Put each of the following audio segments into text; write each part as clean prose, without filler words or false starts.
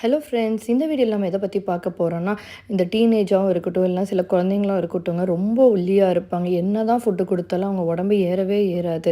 Hello friends, இந்த வீடியோவில் நம்ம எதை பற்றி பார்க்க போகிறோன்னா, இந்த டீனேஜாகவும் இருக்கட்டும், இல்லைனா சில குழந்தைங்களும் இருக்கட்டும்ங்க, ரொம்ப ஒல்லியாக இருப்பாங்க. என்ன தான் ஃபுட்டு கொடுத்தாலும் அவங்க உடம்பு ஏறவே ஏறாது.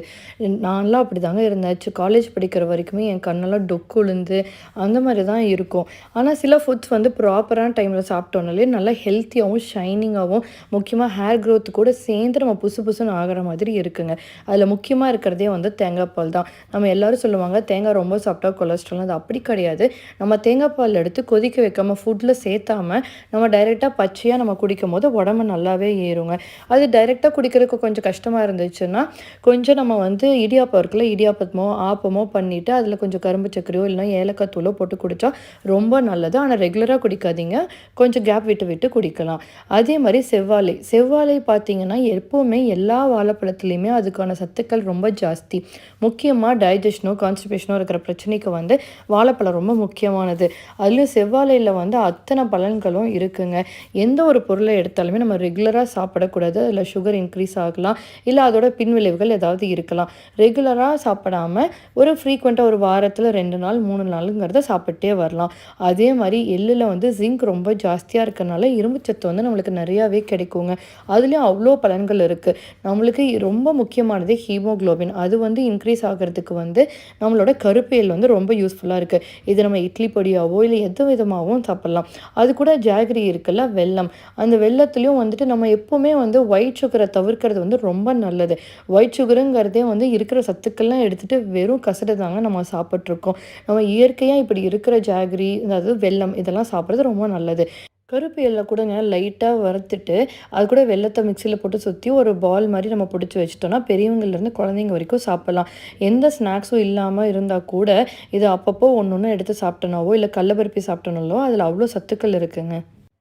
நான்லாம் அப்படி தாங்க இருந்தேன். காலேஜ் படிக்கிற வரைக்குமே என் கண்ணெல்லாம் டொக்கு விழுந்து அந்த மாதிரி தான் இருக்கும். ஆனால் சில ஃபுட்ஸ் வந்து ப்ராப்பரான டைமில் சாப்பிட்டோன்னாலே நல்லா ஹெல்த்தியாகவும் ஷைனிங்காகவும், முக்கியமாக ஹேர் க்ரோத் கூட சேர்ந்து நம்ம புசு புசுன்னு ஆகிற மாதிரி இருக்குங்க. அதில் முக்கியமாக இருக்கிறதே வந்து தேங்காய் பால் தான். நம்ம எல்லோரும் சொல்லுவாங்க தேங்காய் ரொம்ப சாப்பிட்டா கொலஸ்ட்ரால், அது அப்படி கிடையாது. நம்ம தேங்காய் பால் எடுத்து கொதிக்க வைக்காமல் ஃபுட்டில் சேர்த்தாம நம்ம டைரெக்டாக பச்சையாக நம்ம குடிக்கும் போது உடம்பு நல்லாவே ஏறுங்க. அது டைரெக்டாக குடிக்கிறதுக்கு கொஞ்சம் கஷ்டமாக இருந்துச்சுன்னா, கொஞ்சம் நம்ம வந்து இடியாப்பம் இருக்குல்ல, இடியாப்பமோ ஆப்பமோ பண்ணிவிட்டு அதில் கொஞ்சம் கரும்பு சர்க்கரையோ இல்லைனா ஏலக்காய் தூளோ போட்டு குடித்தா ரொம்ப நல்லது. ஆனால் ரெகுலராக குடிக்காதீங்க, கொஞ்சம் கேப் விட்டு விட்டு குடிக்கலாம். அதே மாதிரி செவ்வாழை செவ்வாழை பார்த்தீங்கன்னா எப்போவுமே எல்லா வாழைப்பழத்துலேயுமே அதுக்கான சத்துக்கள் ரொம்ப ஜாஸ்தி. முக்கியமாக டைஜஷனோ கான்ஸ்டிபேஷனோ இருக்கிற பிரச்சனைக்கு வந்து வாழைப்பழம் ரொம்ப முக்கியமானது. அதுலேயும் செவ்வாழையில் வந்து அத்தனை பலன்களும் இருக்குங்க. எந்த ஒரு பொருளை எடுத்தாலுமே நம்ம ரெகுலராக சாப்பிடக்கூடாது. அதில் சுகர் இன்க்ரீஸ் ஆகலாம், இல்லை அதோட பின்விளைவுகள் ஏதாவது இருக்கலாம். ரெகுலராக சாப்பிடாமல் ஒரு ஃப்ரீக்வெண்ட்டாக ஒரு வாரத்தில் 2 நாள் 3 நாளுங்கிறத சாப்பிட்டே வரலாம். அதே மாதிரி எள்ளில் வந்து ஜிங்க் ரொம்ப ஜாஸ்தியாக இருக்கனால இரும்புச்சத்து வந்து நம்மளுக்கு நிறையாவே கிடைக்குங்க. அதுலேயும் அவ்வளோ பலன்கள் இருக்குது. நம்மளுக்கு ரொம்ப முக்கியமானது ஹீமோக்ளோபின். அது வந்து இன்க்ரீஸ் ஆகிறதுக்கு வந்து நம்மளோட கருப்பையில் வந்து ரொம்ப யூஸ்ஃபுல்லாக இருக்குது. இது நம்ம இட்லி பொடியாவோ இல்லை எந்த விதமாகவும் சாப்பிட்லாம். அது கூட ஜாகரி இருக்குல்ல, வெல்லம். அந்த வெல்லத்துலேயும் வந்துட்டு நம்ம எப்போவுமே வந்து ஒயிட் சுகரை தவிர்க்கிறது வந்து ரொம்ப நல்லது. ஒயிட் சுகருங்கிறதே வந்து இருக்கிற சத்துக்கள்லாம் எடுத்துகிட்டு வெறும் கசடு தாங்க நம்ம சாப்பிட்ருக்கோம். நம்ம இயற்கையாக இப்படி இருக்கிற ஜாகரி, அதாவது வெல்லம், இதெல்லாம் சாப்பிட்றது ரொம்ப நல்லது. கருப்பு எல்லை கூடங்க லைட்டாக வறுத்துட்டு அது கூட வெல்லத்தை மிக்சியில் போட்டு சுற்றி ஒரு பால் மாதிரி நம்ம பிடிச்சி வச்சிட்டோம்னா பெரியவங்கள்லேருந்து குழந்தைங்க வரைக்கும் சாப்பிட்லாம். எந்த ஸ்நாக்ஸும் இல்லாமல் இருந்தால் கூட இது அப்பப்போ ஒன்று ஒன்று எடுத்து சாப்பிட்டனாவோ இல்லை கடலபருப்பி சாப்பிட்டனாலோ அதில் அவ்வளோ சத்துக்கள் இருக்குங்க.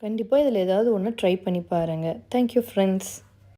கண்டிப்பாக இதில் ஏதாவது ஒன்று ட்ரை பண்ணி பாருங்கள். Thank you friends.